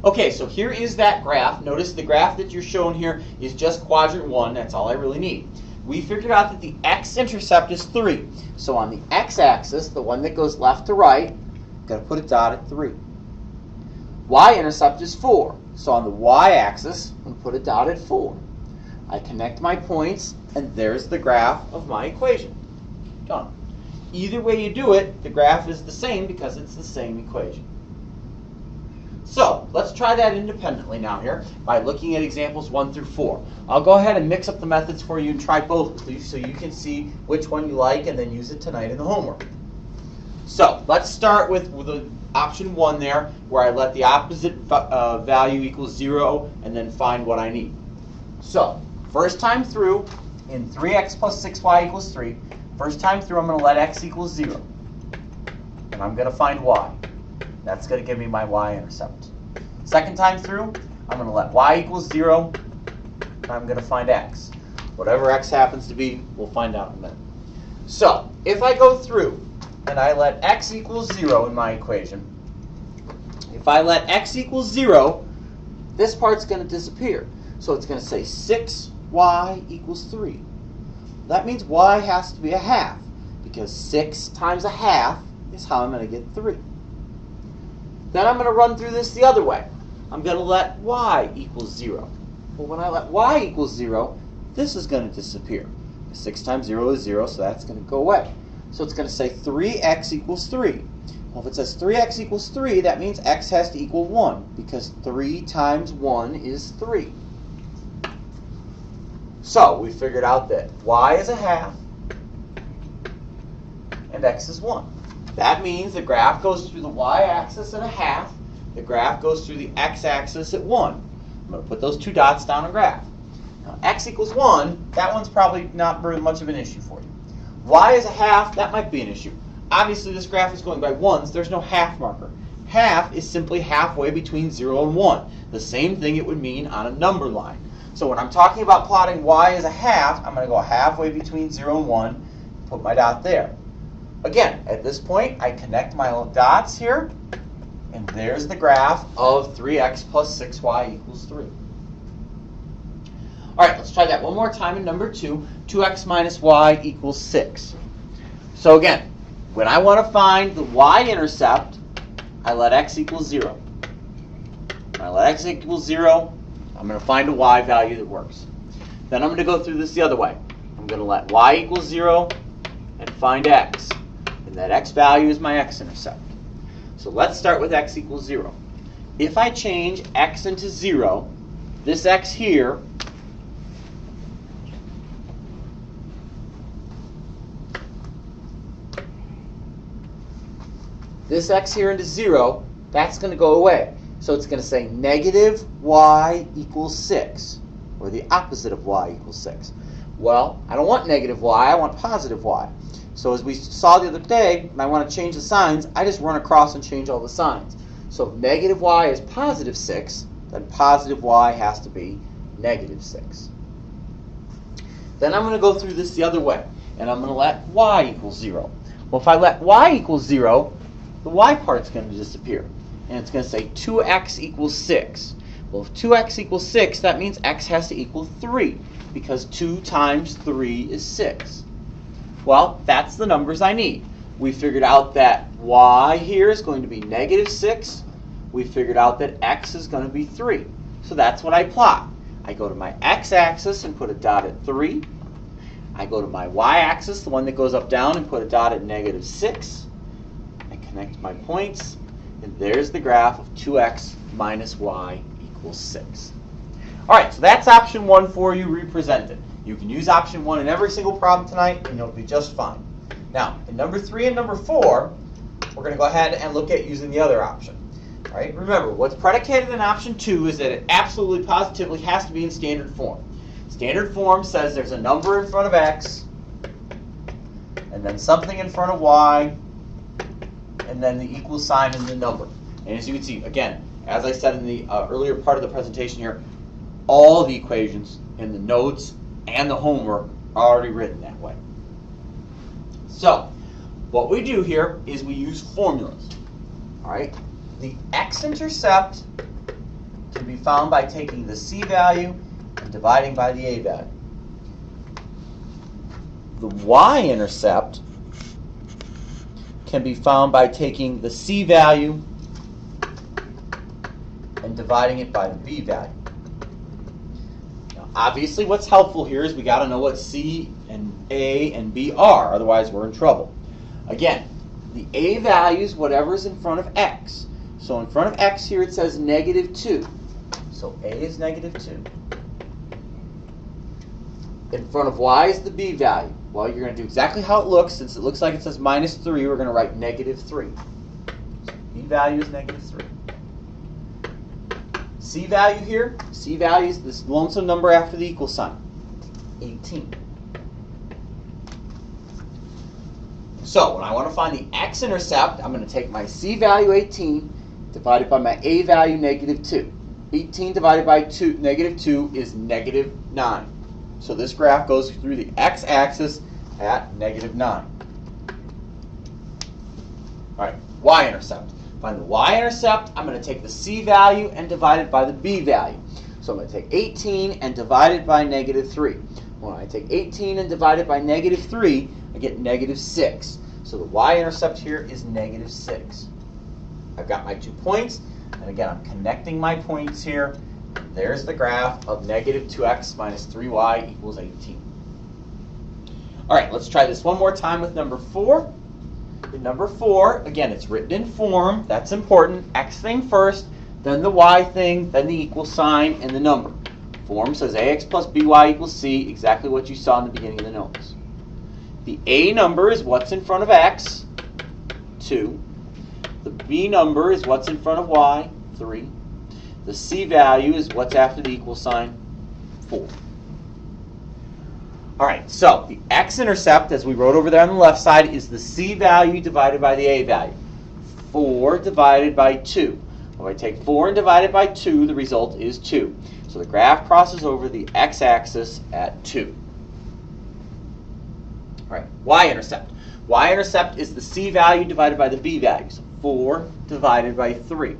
Okay, so here is that graph. Notice the graph that you're shown here is just quadrant 1. That's all I really need. We figured out that the x-intercept is 3. So on the x-axis, the one that goes left to right, got to put a dot at 3. Y-intercept is 4. So on the y-axis, I'm going to put a dot at 4. I connect my points, and there's the graph of my equation. Done. Either way you do it, the graph is the same because it's the same equation. So let's try that independently now here by looking at examples 1 through 4. I'll go ahead and mix up the methods for you and try both with you so you can see which one you like and then use it tonight in the homework. So let's start with the option 1 there, where I let the opposite value equal 0 and then find what I need. So first time through, in 3x plus 6y equals 3, first time through I'm going to let x equal 0. And I'm going to find y. That's going to give me my y-intercept. Second time through, I'm going to let y equal 0, and I'm going to find x. Whatever x happens to be, we'll find out in a minute. So, if I go through and I let x equal 0 in my equation, if I let x equal 0, this part's going to disappear. So it's going to say 6y equals 3. That means y has to be a half, because 6 times a half is how I'm going to get 3. Then I'm going to run through this the other way. I'm going to let y equal 0. Well, when I let y equal 0, this is going to disappear. 6 times 0 is 0, so that's going to go away. So it's going to say 3x equals 3. Well, if it says 3x equals 3, that means x has to equal 1, because 3 times 1 is 3. So we figured out that y is a half and x is 1. That means the graph goes through the y-axis at a half. The graph goes through the x-axis at 1. I'm going to put those two dots down and graph. Now, x equals 1, that one's probably not very much of an issue for you. Y is a half, that might be an issue. Obviously, this graph is going by ones. There's no half marker. Half is simply halfway between 0 and 1. The same thing it would mean on a number line. So when I'm talking about plotting y as a half, I'm going to go halfway between 0 and 1, put my dot there. Again, at this point, I connect my dots here, and there's the graph of 3x plus 6y equals 3. All right, let's try that one more time in number 2. 2x minus y equals 6. So again, when I want to find the y-intercept, I let x equal 0. When I let x equal 0, I'm going to find a y value that works. Then I'm going to go through this the other way. I'm going to let y equal 0 and find x. And that x value is my x-intercept. So let's start with x equals 0. If I change x into 0, this x here into 0, that's going to go away. So it's going to say negative y equals 6, or the opposite of y equals 6. Well, I don't want negative y, I want positive y. So as we saw the other day, when I want to change the signs, I just run across and change all the signs. So if negative y is positive 6, then positive y has to be negative 6. Then I'm going to go through this the other way, and I'm going to let y equal 0. Well, if I let y equal 0, the y part's going to disappear, and it's going to say 2x equals 6. Well, if 2x equals 6, that means x has to equal 3, because 2 times 3 is 6. Well, that's the numbers I need. We figured out that y here is going to be negative 6. We figured out that x is going to be 3. So that's what I plot. I go to my x-axis and put a dot at 3. I go to my y-axis, the one that goes up down, and put a dot at negative 6. I connect my points, and there's the graph of 2x minus y equals 6. All right, so that's option 1 for you represented. You can use option 1 in every single problem tonight, and you'll be just fine. Now, in number 3 and number 4, we're going to go ahead and look at using the other option. All right, remember, what's predicated in option 2 is that it absolutely positively has to be in standard form. Standard form says there's a number in front of x, and then something in front of y, and then the equal sign in the number. And as you can see, again, as I said in the earlier part of the presentation here, all the equations in the notes and the homework are already written that way. So, what we do here is we use formulas. All right, the x-intercept can be found by taking the c value and dividing by the a value. The y-intercept can be found by taking the c value and dividing it by the b value. Now, obviously, what's helpful here is we got to know what c and a and b are, otherwise we're in trouble. Again, the a value is whatever's in front of x. So in front of x here it says -2. So a is -2. In front of y is the b value. Well, you're going to do exactly how it looks. Since it looks like it says -3, we're going to write -3. So b value is -3. C value here, C value is this lonesome number after the equal sign, 18. So when I want to find the x-intercept, I'm going to take my C value 18 divided by my A value -2. 18 divided by -2 is -9. So this graph goes through the x-axis at -9. All right, y-intercept. Find the y-intercept, I'm going to take the c value and divide it by the b value. So I'm going to take 18 and divide it by -3. When I take 18 and divide it by -3, I get -6. So the y-intercept here is -6. I've got my 2 points, and again, I'm connecting my points here. There's the graph of -2x minus 3y equals 18. All right, let's try this one more time with number 4. In number 4, again, it's written in form. That's important. X thing first, then the y thing, then the equal sign, and the number. Form says ax plus by equals c, exactly what you saw in the beginning of the notes. The a number is what's in front of x, 2. The b number is what's in front of y, 3. The c value is what's after the equal sign, 4. All right, so the x-intercept, as we wrote over there on the left side, is the c value divided by the a value. 4 divided by 2. If I take 4 and divide it by 2, the result is 2. So the graph crosses over the x-axis at 2. All right, y-intercept. Y-intercept is the c value divided by the b value. So 4 divided by 3.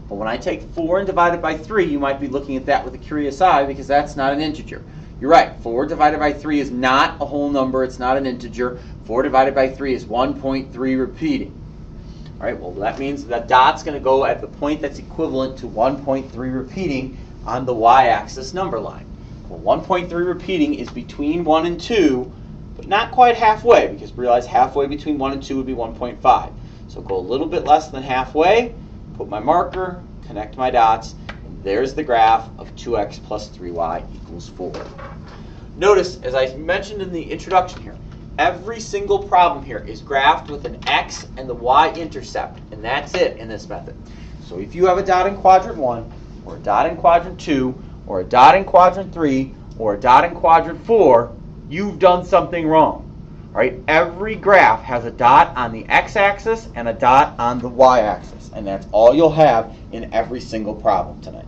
But when I take 4 and divide it by 3, you might be looking at that with a curious eye because that's not an integer. You're right, 4 divided by 3 is not a whole number, it's not an integer. 4 divided by 3 is 1.3 repeating. All right, well that means that dot's going to go at the point that's equivalent to 1.3 repeating on the y-axis number line. Well, 1.3 repeating is between 1 and 2, but not quite halfway, because realize halfway between 1 and 2 would be 1.5. So go a little bit less than halfway, put my marker, connect my dots, and there's the graph of 2x plus 3y equals 4. Notice, as I mentioned in the introduction here, every single problem here is graphed with an x and the y-intercept, and that's it in this method. So if you have a dot in quadrant 1, or a dot in quadrant 2, or a dot in quadrant 3, or a dot in quadrant 4, you've done something wrong. All right? Every graph has a dot on the x-axis and a dot on the y-axis, and that's all you'll have in every single problem tonight.